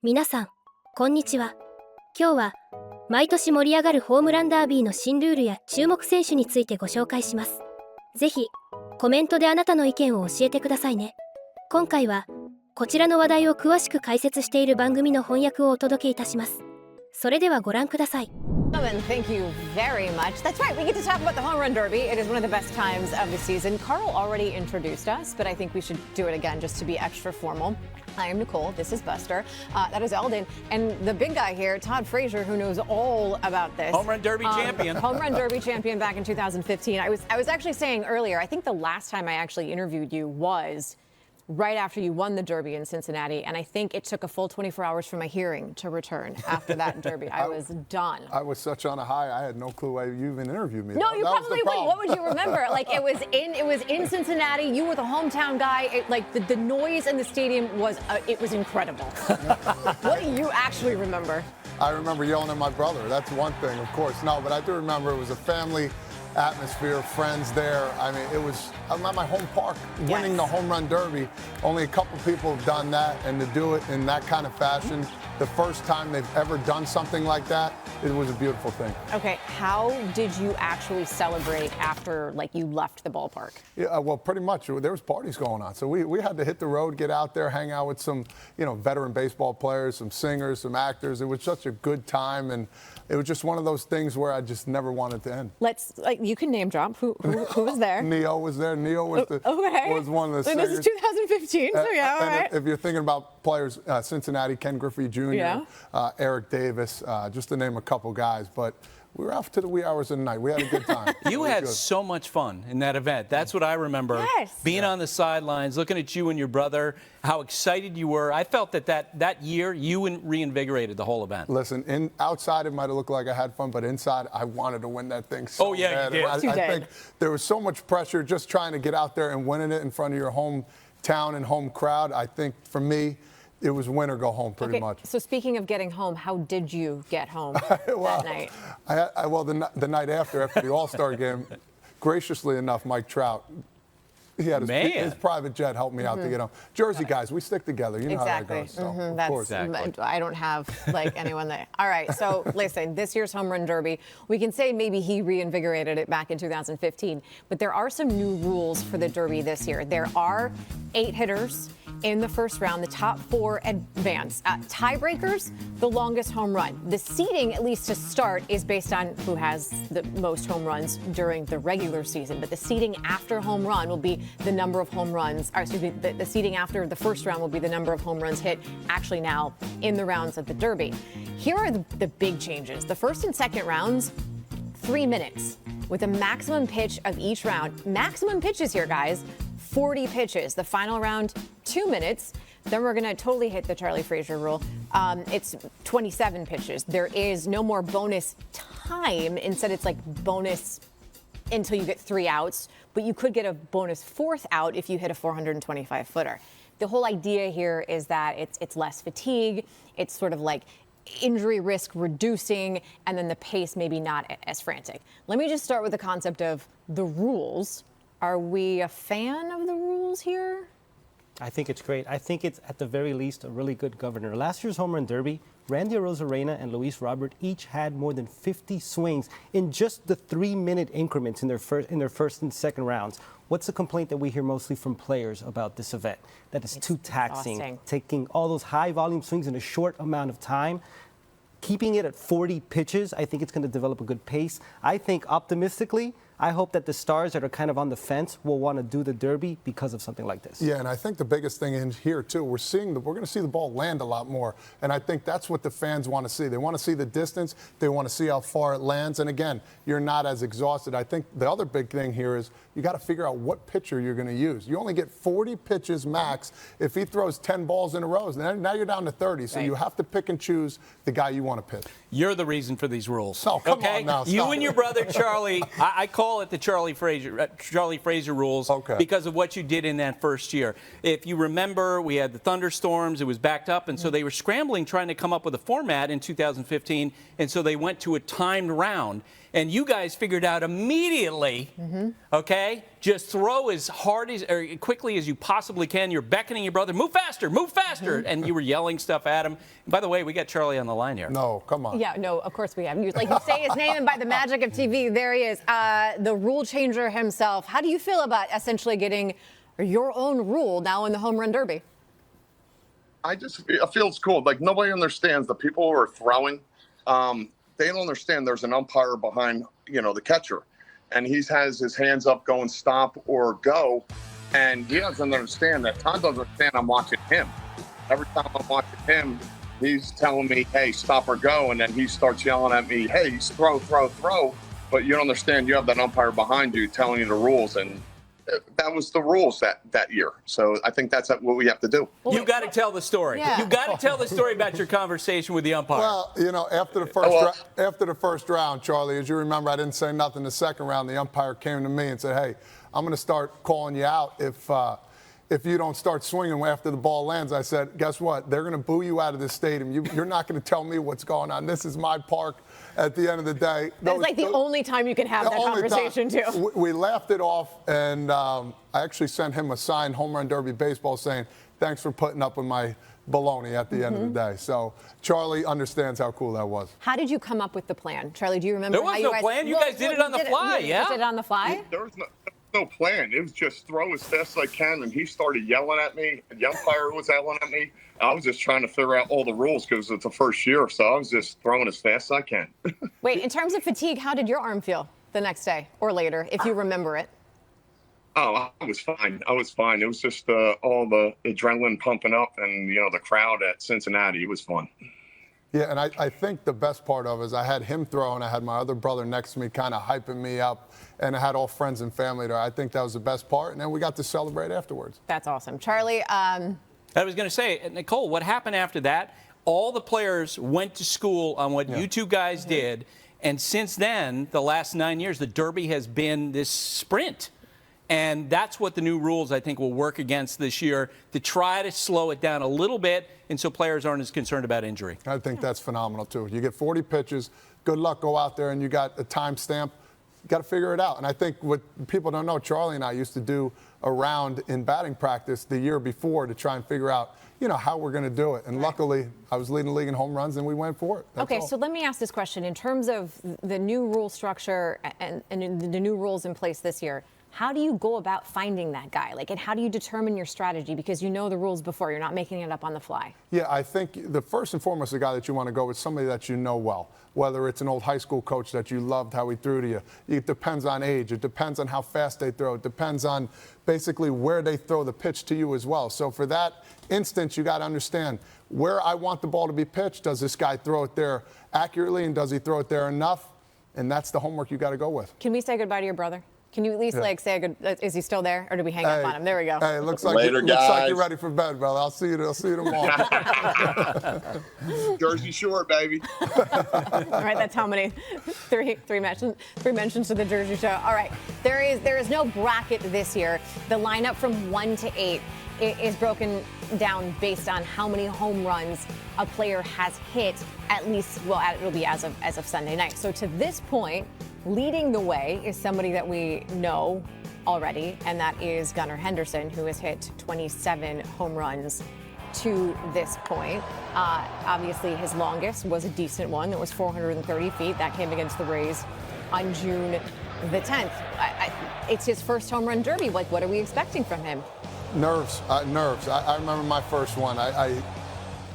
皆さん、こんにちは。今日は毎年盛り上がるホームランダービーの新ルールや注目選手についてご紹介します。ぜひコメントであなたの意見を教えてくださいね。今回はこちらの話題を詳しく解説している番組の翻訳をお届けいたします。それではご覧ください。Thank you very much. That's right, we get to talk about the home run derby. It is one of the best times of the season. Carl already introduced us, but I think we should do it again just to be extra formal. I am Nicole, this is Buster, that is Eldon, and the big guy here, Todd Frazier, who knows all about this. Home run derby champion. Home run derby champion back in 2015. I was actually saying earlier, I think the last time I actually interviewed you was right after you won the Derby in Cincinnati, and I think it took a full 24 hours for my hearing to return after that Derby. I was done. I was such on a high, I had no clue why you even interviewed me. No, you probably wouldn't. What would you remember? Like, it was in Cincinnati. You were the hometown guy. The noise in the stadium was incredible. What do you actually remember? I remember yelling at my brother. That's one thing, of course. No, but I do remember it was a family atmosphere, friends there. I mean, I'm at my home park winning the home run derby. Only a couple people have done that, and to do it in that kind of fashion, the first time they've ever done something like that, it was a beautiful thing. Okay, how did you actually celebrate after, you left the ballpark? Yeah, well, pretty much. There was parties going on. So we had to hit the road, get out there, hang out with some, veteran baseball players, some singers, some actors. It was such a good time, and it was just one of those things where I just never wanted to end. You can name drop. Who was there? Neo was there. Neo was was one of the singers. This is 202015, so yeah, all right. If you're thinking about players, Cincinnati, Ken Griffey Jr., Eric Davis, just to name a couple guys, but we were out to the wee hours of the night. We had a good time. You had so much fun in that event. That's what I remember. Yes. Being on the sidelines, looking at you and your brother, how excited you were. I felt that year you reinvigorated the whole event. Listen, outside it might have looked like I had fun, but inside I wanted to win that thing so bad. You did. I think there was so much pressure just trying to get out there and winning it in front of your hometown and home crowd. I think for me, it was win or go home pretty much. So speaking of getting home, how did you get home that night? The night after the All-Star game, graciously enough, Mike Trout, he had his private jet helped me out to get home. Jersey guys, we stick together. You know how that goes. So, of course. I don't have anyone that. All right, so listen, this year's home run derby, we can say maybe he reinvigorated it back in 2015, but there are some new rules for the derby this year. There are 8 hitters in the first round. The top 4 advance. Tiebreakers, the longest home run. The seeding, at least to start, is based on who has the most home runs during the regular season. But the seeding after home run will be the number of home runs, or excuse me, the seeding after the first round will be the number of home runs hit actually now in the rounds of the Derby. Here are the big changes. The first and second rounds, 3 minutes with a maximum pitch of each round. Maximum pitches here, guys, 40 pitches. The final round, 2 minutes. Then we're going to totally hit the Charlie Frazier rule. It's 27 pitches. There is no more bonus time. Instead, it's bonus until you get 3 outs, but you could get a bonus 4th out if you hit a 425-footer. The whole idea here is that it's less fatigue. It's sort of injury risk reducing, and then the pace maybe not as frantic. Let me just start with the concept of the rules. Are we a fan of the rules here? I think it's great. I think it's, at the very least, a really good governor. Last year's home run derby, Randy Arozarena and Luis Robert each had more than 50 swings in just the 3-minute increments in their first and second rounds. What's the complaint that we hear mostly from players about this event? That it's too taxing, exhausting. Taking all those high-volume swings in a short amount of time. Keeping it at 40 pitches, I think it's going to develop a good pace. I think, optimistically, I hope that the stars that are kind of on the fence will want to do the Derby because of something like this. Yeah, and I think the biggest thing in here, too, we're going to see the ball land a lot more. And I think that's what the fans want to see. They want to see the distance. They want to see how far it lands. And, again, you're not as exhausted. I think the other big thing here is you got to figure out what pitcher you're going to use. You only get 40 pitches max. If he throws 10 balls in a row, now you're down to 30. So you have to pick and choose the guy you want to pitch. You're the reason for these rules. Oh, come on now. You and your brother, Charlie, I call call it the Charlie Fraser rules because of what you did in that first year. If you remember, we had the thunderstorms. It was backed up, and so they were scrambling trying to come up with a format in 2015, and so they went to a timed round. And you guys figured out immediately, okay, just throw as hard as or quickly as you possibly can. You're beckoning your brother, move faster, and you were yelling stuff at him. And by the way, we got Charlie on the line here. No, come on. Yeah, no, of course we have. You say his name, and by the magic of TV, there he is, the rule changer himself. How do you feel about essentially getting your own rule now in the home run derby? I feel it's cool. Like, nobody understands the people who are throwing. They don't understand there's an umpire behind, the catcher. And he has his hands up going stop or go. And he doesn't understand that. Todd doesn't understand I'm watching him. Every time I'm watching him, he's telling me, hey, stop or go. And then he starts yelling at me, hey, throw. But you don't understand you have that umpire behind you telling you the rules. And that was the rules that year. So I think that's what we have to do. You got to tell the story. Yeah. You got to tell the story about your conversation with the umpire. Well, after the first round, Charlie, as you remember, I didn't say nothing. The second round, the umpire came to me and said, hey, I'm going to start calling you out if you don't start swinging after the ball lands. I said, guess what? They're going to boo you out of this stadium. You're not going to tell me what's going on. This is my park at the end of the day. That's like the only time you can have that conversation, too. We laughed it off, and I actually sent him a signed home run derby baseball saying, thanks for putting up with my baloney at the end of the day. So Charlie understands how cool that was. How did you come up with the plan? Charlie, do you remember There was no plan. You guys did it on the fly, You did it on the fly? There was no plan. It was just throw as fast as I can, and he started yelling at me. The umpire was yelling at me. I was just trying to figure out all the rules because it's the first year, so I was just throwing as fast as I can. Wait, in terms of fatigue, how did your arm feel the next day or later, if you remember it? Oh, I was fine. It was just all the adrenaline pumping up and, the crowd at Cincinnati. It was fun. Yeah, and I think the best part of it is I had him throw, and I had my other brother next to me kind of hyping me up, and I had all friends and family there. I think that was the best part, and then we got to celebrate afterwards. That's awesome. Charlie, I was going to say, Nicole, what happened after that? All the players went to school on what you two guys did, and since then, the last 9 years, the Derby has been this sprint. And that's what the new rules, I think, will work against this year, to try to slow it down a little bit, and so players aren't as concerned about injury. I think that's phenomenal, too. You get 40 pitches, good luck, go out there, and you got a time stamp. You got to figure it out. And I think what people don't know, Charlie and I used to do a round in batting practice the year before to try and figure out, how we're going to do it. And luckily, I was leading the league in home runs, and we went for it. That's all. So let me ask this question. In terms of the new rule structure and the new rules in place this year, how do you go about finding that guy? And how do you determine your strategy? Because you know the rules before. You're not making it up on the fly. Yeah, I think the first and foremost, the guy that you want to go with somebody that you know well. Whether it's an old high school coach that you loved how he threw to you. It depends on age. It depends on how fast they throw. It depends on basically where they throw the pitch to you as well. So for that instance, you got to understand where I want the ball to be pitched. Does this guy throw it there accurately, and does he throw it there enough? And that's the homework you got to go with. Can we say goodbye to your brother? Can you at least say a good? Is he still there, or do we hang up on him? There we go. Hey, looks like Later, looks like you're guys. ready for bed, brother. I'll see you tomorrow. Jersey Shore, baby. All right, that's how many three mentions to the Jersey Show. All right, there is no bracket this year. The lineup from 1 to 8 is broken down based on how many home runs a player has hit. At least, it'll be as of Sunday night. So to this point, leading the way is somebody that we know already, and that is Gunnar Henderson, who has hit 27 home runs to this point. Obviously, his longest was a decent one. That was 430 feet. That came against the Rays on June the 10th. It's his first home run derby. What are we expecting from him? Nerves. I remember my first one.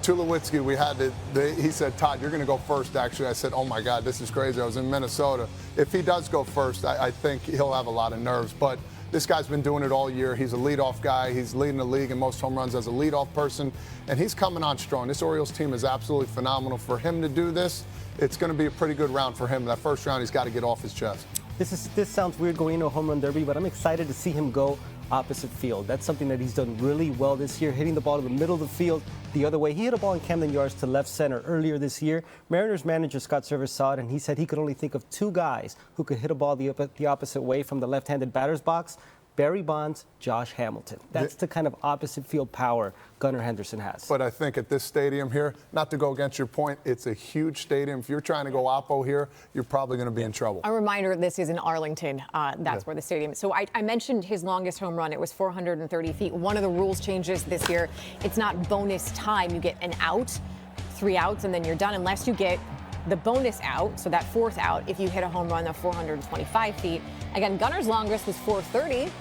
Tulowitzki, he said, Todd, you're going to go first, actually. I said, oh, my God, this is crazy. I was in Minnesota. If he does go first, I think he'll have a lot of nerves. But this guy's been doing it all year. He's a leadoff guy. He's leading the league in most home runs as a leadoff person. And he's coming on strong. This Orioles team is absolutely phenomenal. For him to do this, it's going to be a pretty good round for him. That first round, he's got to get off his chest. This sounds weird going into a home run derby, but I'm excited to see him go opposite field. That's something that he's done really well this year, hitting the ball to the middle of the field the other way. He hit a ball in Camden Yards to left center earlier this year. Mariners manager Scott Servais saw it, and he said he could only think of two guys who could hit a ball the opposite way from the left-handed batter's box. Barry Bonds, Josh Hamilton. That's the kind of opposite field power Gunnar Henderson has. But I think at this stadium here, not to go against your point, it's a huge stadium. If you're trying to go oppo here, you're probably going to be in trouble. A reminder, this is in Arlington. That's where the stadium is. So I mentioned his longest home run. It was 430 feet. One of the rules changes this year. It's not bonus time. You get an out, 3 outs, and then you're done unless you get the bonus out, so that fourth out, if you hit a home run of 425 feet. Again, Gunnar's longest was 430. It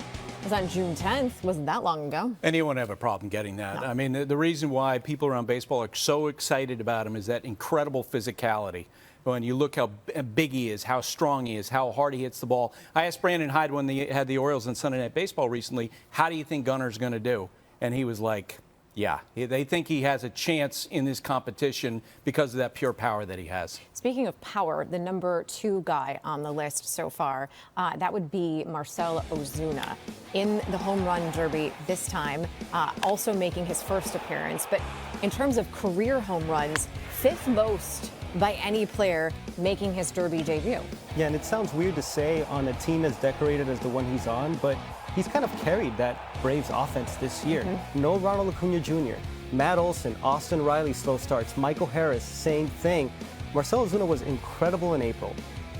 was on June 10th. Wasn't that long ago. Anyone have a problem getting that? No. I mean, the reason why people around baseball are so excited about him is that incredible physicality. When you look how big he is, how strong he is, how hard he hits the ball. I asked Brandon Hyde when they had the Orioles on Sunday Night Baseball recently, how do you think Gunnar's going to do? And he was like, yeah, they think he has a chance in this competition because of that pure power that he has. Speaking of power, the number 2 guy on the list so far, that would be Marcell Ozuna in the home run derby this time, also making his first appearance. But in terms of career home runs, 5th most by any player making his derby debut. Yeah, and it sounds weird to say on a team as decorated as the one he's on, but he's kind of carried that Braves offense this year. No Ronald Acuna Jr., Matt Olson, Austin Riley slow starts, Michael Harris, same thing. Marcell Ozuna was incredible in April,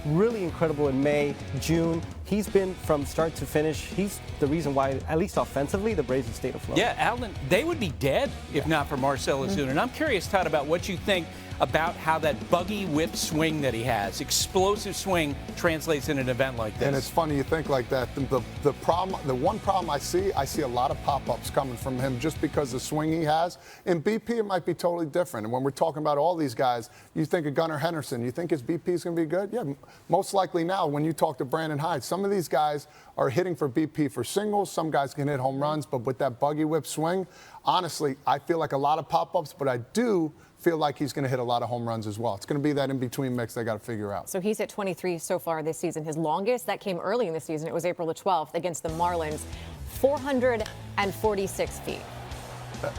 really incredible in May, June. He's been from start to finish. He's the reason why, at least offensively, the Braves have stayed afloat. Yeah, Alan, they would be dead if not for Marcell Ozuna. And I'm curious, Todd, about what you think about how that buggy whip swing that he has, explosive swing, translates in an event like this. And it's funny you think like that. The one problem I see a lot of pop-ups coming from him just because the swing he has. In BP, it might be totally different. And when we're talking about all these guys, you think of Gunnar Henderson. You think his BP is going to be good? Yeah, most likely now when you talk to Brandon Hyde, some of these guys are hitting for BP for singles. Some guys can hit home runs, but with that buggy whip swing, honestly, I feel like a lot of pop-ups, but I do feel like he's going to hit a lot of home runs as well. It's going to be that in-between mix they got to figure out. So he's hit 23 so far this season. His longest, that came early in the season. It was April the 12th against the Marlins, 446 feet.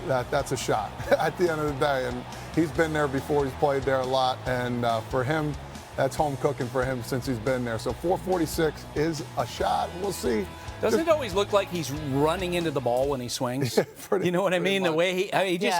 That's a shot at the end of the day. And he's been there before. He's played there a lot. And for him, that's home cooking for him since he's been there. So 446 is a shot. We'll see. Doesn't it always look like he's running into the ball when he swings? You know what I mean? Much. The way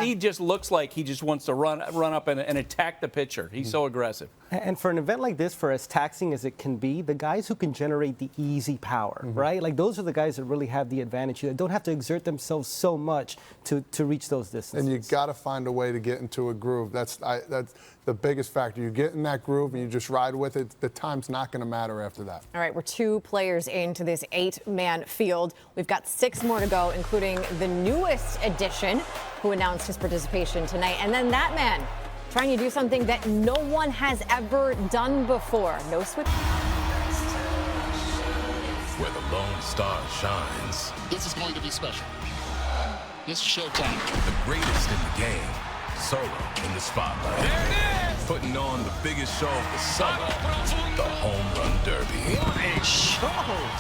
he just looks like he just wants to run up and attack the pitcher. He's so aggressive. And for an event like this, for as taxing as it can be, the guys who can generate the easy power, right? Like those are the guys that really have the advantage. They don't have to exert themselves so much to reach those distances. And you got to find a way to get into a groove. That's the biggest factor. You get in that groove and you just ride with it. The time's not going to matter after that. All right, we're 2 players into this 8-man field. We've got 6 more to go, including the newest addition who announced his participation tonight. And then that man trying to do something that no one has ever done before. No switch. Where the Lone Star shines. This is going to be special. This is showtime. The greatest in the game. Solo in the spotlight. There it is! Putting on the biggest show of the summer. The Home Run Derby. What a show!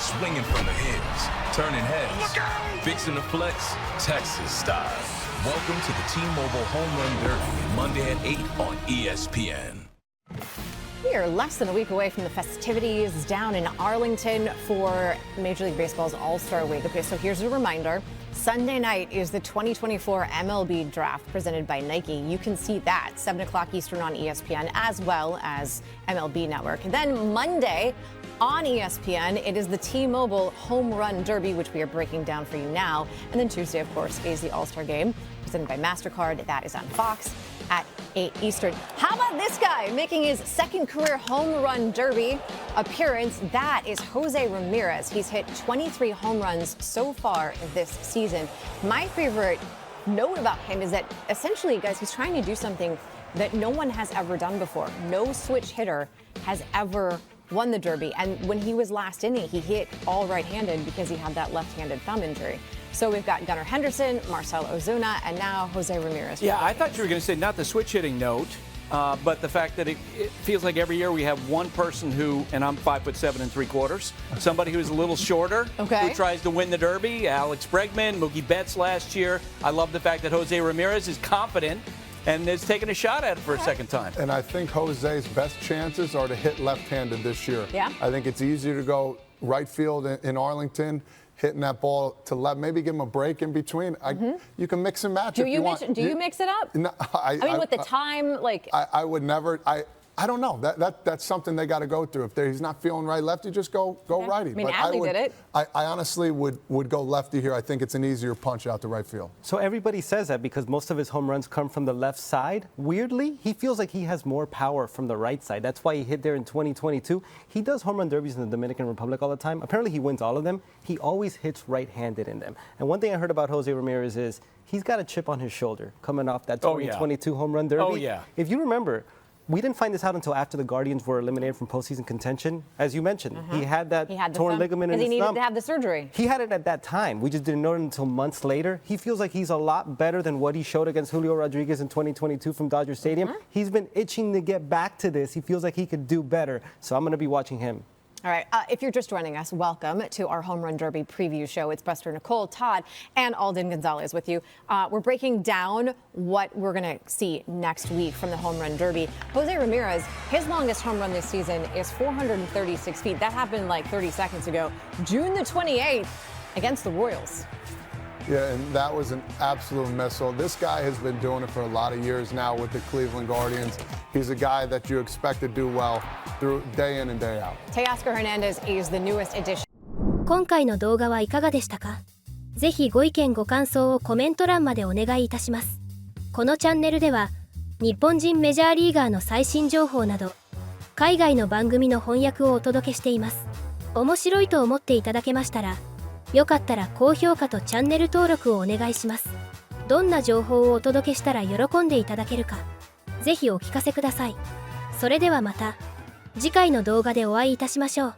Swinging from the hips, turning heads, Look out! fixing the flex, Texas style. Welcome to the T-Mobile Home Run Derby, Monday at 8 on ESPN. We are less than a week away from the festivities down in Arlington for Major League Baseball's All-Star Week. Okay, so here's a reminder. Sunday night is the 2024 MLB Draft presented by Nike. You can see that 7 o'clock Eastern on ESPN as well as MLB Network. And then Monday on ESPN, it is the T-Mobile Home Run Derby, which we are breaking down for you now. And then Tuesday, of course, is the All-Star Game presented by MasterCard. That is on Fox at 8 Eastern. How about this guy making his second career home run derby appearance? That is Jose Ramirez. He's hit 23 home runs so far this season. My favorite note about him is that essentially, guys, he's trying to do something that no one has ever done before. No switch hitter has ever won the Derby. And when he was last in it, he hit all right-handed because he had that left-handed thumb injury. So we've got Gunnar Henderson, Marcell Ozuna, and now Jose Ramirez. Yeah, I thought you were going to say not the switch hitting note, but the fact that it feels like every year we have one person who, and I'm 5'7 3/4", somebody who's a little shorter, who tries to win the Derby. Alex Bregman, Mookie Betts last year. I love the fact that Jose Ramirez is confident and is taking a shot at it for a second time. And I think Jose's best chances are to hit left-handed this year. Yeah. I think it's easier to go right field in Arlington, hitting that ball to left, maybe give him a break in between. You can mix and match if you want. Do you mix it up? No, I mean, with the time, like... I would never... I don't know. That's something they got to go through. If he's not feeling right lefty, just go righty. I mean, Adley did it. I honestly would go lefty here. I think it's an easier punch out to right field. So everybody says that because most of his home runs come from the left side. Weirdly, he feels like he has more power from the right side. That's why he hit there in 2022. He does home run derbies in the Dominican Republic all the time. Apparently, he wins all of them. He always hits right-handed in them. And one thing I heard about Jose Ramirez is he's got a chip on his shoulder coming off that 2022 home run derby. Oh, yeah. If you remember, we didn't find this out until after the Guardians were eliminated from postseason contention. As you mentioned, he had that torn ligament in his thumb. Because he needed to have the surgery. He had it at that time. We just didn't know it until months later. He feels like he's a lot better than what he showed against Julio Rodriguez in 2022 from Dodger Stadium. He's been itching to get back to this. He feels like he could do better. So I'm going to be watching him. All right. If you're just joining us, welcome to our Home Run Derby preview show. It's Buster Nicole, Todd, and Alden Gonzalez with you. We're breaking down what we're going to see next week from the Home Run Derby. Jose Ramirez, his longest home run this season is 436 feet. That happened like 30 seconds ago, June the 28th, against the Royals. Yeah, and that was an absolute missile. This guy has been doing it for a lot of years now with the Cleveland Guardians. He's a guy that you expect to do well through day in and day out. Teoscar Hernandez is the newest addition. 今回の動画はいかがでしたか？ぜひご意見ご感想をコメント欄までお願いいたします。このチャンネルでは日本人メジャーリーガーの最新情報など海外の番組の翻訳をお届けしています。面白いと思っていただけましたらよかったら高評価とチャンネル登録をお願いします。どんな情報をお届けしたら喜んでいただけるか、ぜひお聞かせください。それではまた次回の動画でお会いいたしましょう。